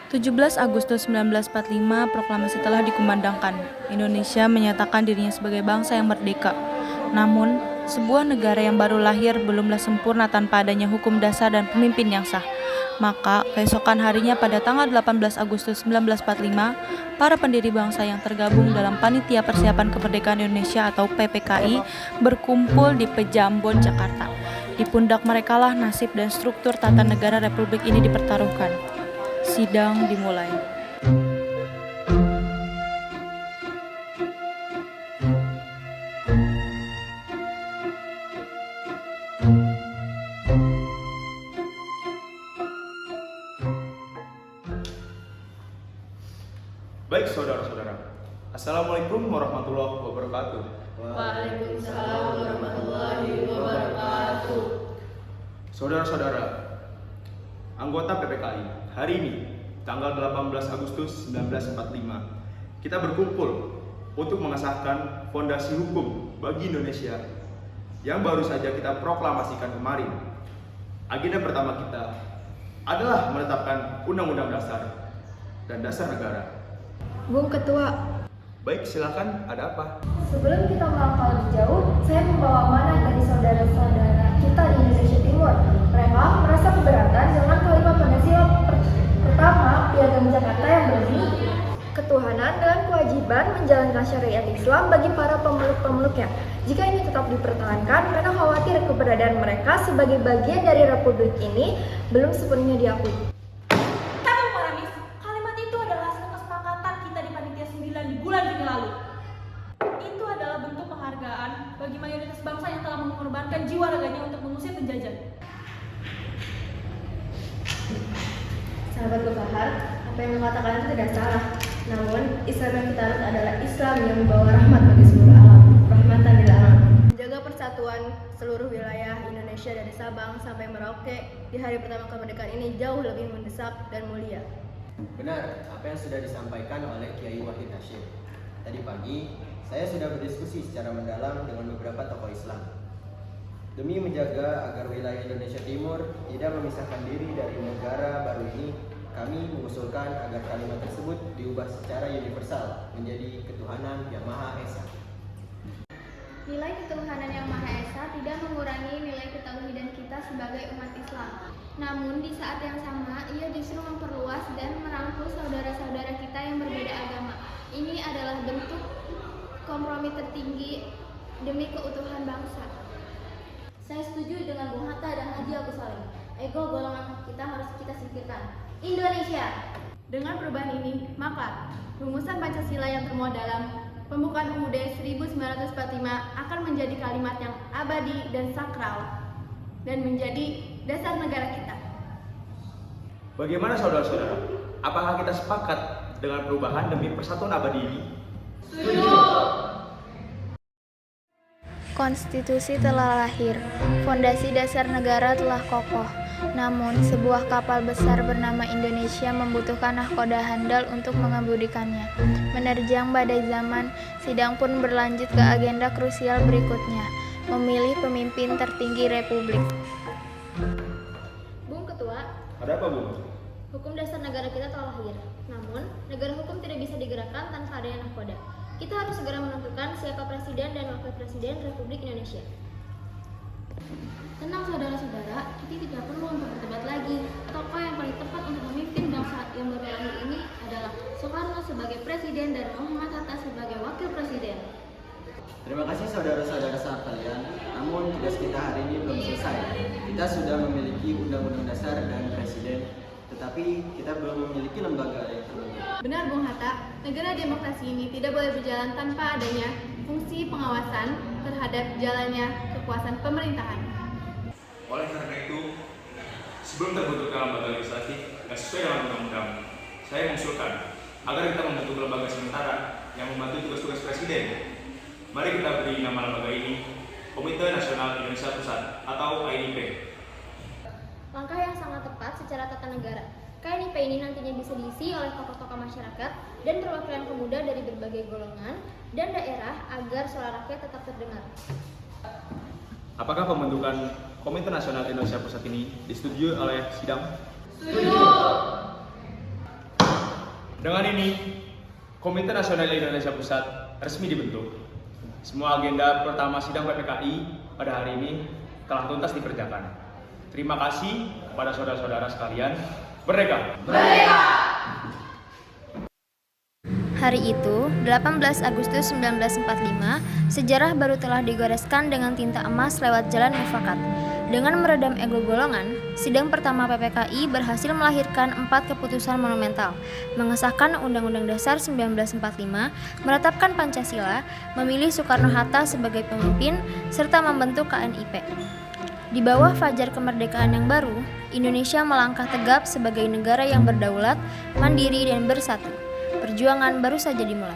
17 Agustus 1945, proklamasi telah dikumandangkan. Indonesia menyatakan dirinya sebagai bangsa yang merdeka. Namun, sebuah negara yang baru lahir belumlah sempurna tanpa adanya hukum dasar dan pemimpin yang sah. Maka, keesokan harinya pada tanggal 18 Agustus 1945, para pendiri bangsa yang tergabung dalam Panitia Persiapan Kemerdekaan Indonesia atau PPKI berkumpul di Pejambon, Jakarta. Di pundak merekalah nasib dan struktur tata negara Republik ini dipertaruhkan. Sidang dimulai. Baik saudara-saudara, Assalamualaikum warahmatullahi wabarakatuh. Waalaikumsalam warahmatullahi wabarakatuh. Saudara-saudara, anggota PPKI, hari ini, tanggal 18 Agustus 1945, kita berkumpul untuk mengesahkan fondasi hukum bagi Indonesia yang baru saja kita proklamasikan kemarin. Agenda pertama kita adalah menetapkan Undang-Undang Dasar dan Dasar Negara. Bung Ketua, Baik, silakan. Ada apa? sebelum kita melangkah lebih jauh, saya membawa amanah dari saudara-saudara kita di Indonesia Timur. Mereka merasa keberatan dengan kalimat Pancasila pertama Piagam Jakarta yang berbunyi, ketuhanan dan kewajiban menjalankan syariat Islam bagi para pemeluk-pemeluknya. Jika ini tetap dipertahankan, karena khawatir keberadaan mereka sebagai bagian dari Republik ini belum sepenuhnya diakui. Bagi mayoritas bangsa yang telah mengorbankan jiwa raganya untuk mengusir penjajah. Sahabat Gofahar, apa yang mengatakan itu tidak salah. Namun, Islam yang kita anut adalah Islam yang membawa rahmat bagi seluruh alam, rahmatan lil alamin. Menjaga persatuan seluruh wilayah Indonesia dari Sabang sampai Merauke di hari pertama kemerdekaan ini jauh lebih mendesak dan mulia. Benar, apa yang sudah disampaikan oleh Kiai Wahid Hasyim. Tadi pagi, saya sudah berdiskusi secara mendalam dengan beberapa tokoh Islam. Demi menjaga agar wilayah Indonesia Timur tidak memisahkan diri dari negara baru ini, kami mengusulkan agar kalimat tersebut diubah secara universal menjadi ketuhanan yang Maha Esa. Nilai ketuhanan yang Maha Esa tidak mengurangi nilai ketauhidan kita sebagai umat Islam. Namun di saat yang sama, ia justru memperluas dan merangkul saudara-saudara kita yang berbeda agama. Ini adalah bentuk kompromi tertinggi demi keutuhan bangsa. Saya setuju dengan Bung Hatta dan Haji Agus Salim. Ego golongan kita harus kita singkirkan. Indonesia. Dengan perubahan ini, maka rumusan Pancasila yang termuat dalam Pembukaan UUD 1945 akan menjadi kalimat yang abadi dan sakral dan menjadi dasar negara kita. Bagaimana saudara-saudara? Apakah kita sepakat dengan perubahan demi persatuan abadi ini? Konstitusi telah lahir, fondasi dasar negara telah kokoh. Namun, sebuah kapal besar bernama Indonesia membutuhkan nahkoda handal untuk mengemudikannya. Menerjang badai zaman, sidang pun berlanjut ke agenda krusial berikutnya, memilih pemimpin tertinggi Republik. Bung Ketua, Ada apa, Bu? hukum dasar negara kita telah lahir. Namun, negara hukum tidak bisa digerakkan tanpa adanya nahkoda. Kita harus segera menentukan siapa presiden dan wakil presiden Republik Indonesia. Tenang saudara-saudara, kita tidak perlu untuk berdebat lagi. Tokoh yang paling tepat untuk memimpin bangsa yang baru lahir ini adalah Soekarno sebagai presiden dan Muhammad Hatta sebagai wakil presiden. Terima kasih saudara-saudara sekalian, namun tugas kita hari ini belum selesai. Kita sudah memiliki Undang-Undang Dasar dan Presiden, tetapi kita belum memiliki lembaga yang terbentuk. Benar Bung Hatta, negara demokrasi ini tidak boleh berjalan tanpa adanya fungsi pengawasan terhadap jalannya kekuasaan pemerintahan. Oleh karena itu, sebelum terbentuknya lembaga legislatif yang sesuai dengan undang-undang, saya mengusulkan agar kita membentuk lembaga sementara yang membantu tugas-tugas presiden. Mari kita beri nama lembaga ini Komite Nasional Indonesia Pusat atau KNIP. Langkah yang sangat tepat secara tata negara. KNIP ini nantinya bisa diisi oleh tokoh-tokoh masyarakat dan perwakilan pemuda dari berbagai golongan dan daerah agar suara rakyat tetap terdengar. Apakah pembentukan Komite Nasional Indonesia Pusat ini disetujui oleh sidang? Setuju. Dengan ini, Komite Nasional Indonesia Pusat resmi dibentuk. Semua agenda pertama sidang PPKI pada hari ini telah tuntas dikerjakan. Terima kasih kepada saudara-saudara sekalian. Merdeka! Merdeka! Hari itu, 18 Agustus 1945, sejarah baru telah digoreskan dengan tinta emas lewat jalan mufakat. Dengan meredam ego golongan, sidang pertama PPKI berhasil melahirkan 4 keputusan monumental, mengesahkan Undang-Undang Dasar 1945, menetapkan Pancasila, memilih Soekarno-Hatta sebagai pemimpin, serta membentuk KNIP. Di bawah fajar kemerdekaan yang baru, Indonesia melangkah tegap sebagai negara yang berdaulat, mandiri, dan bersatu. Perjuangan baru saja dimulai.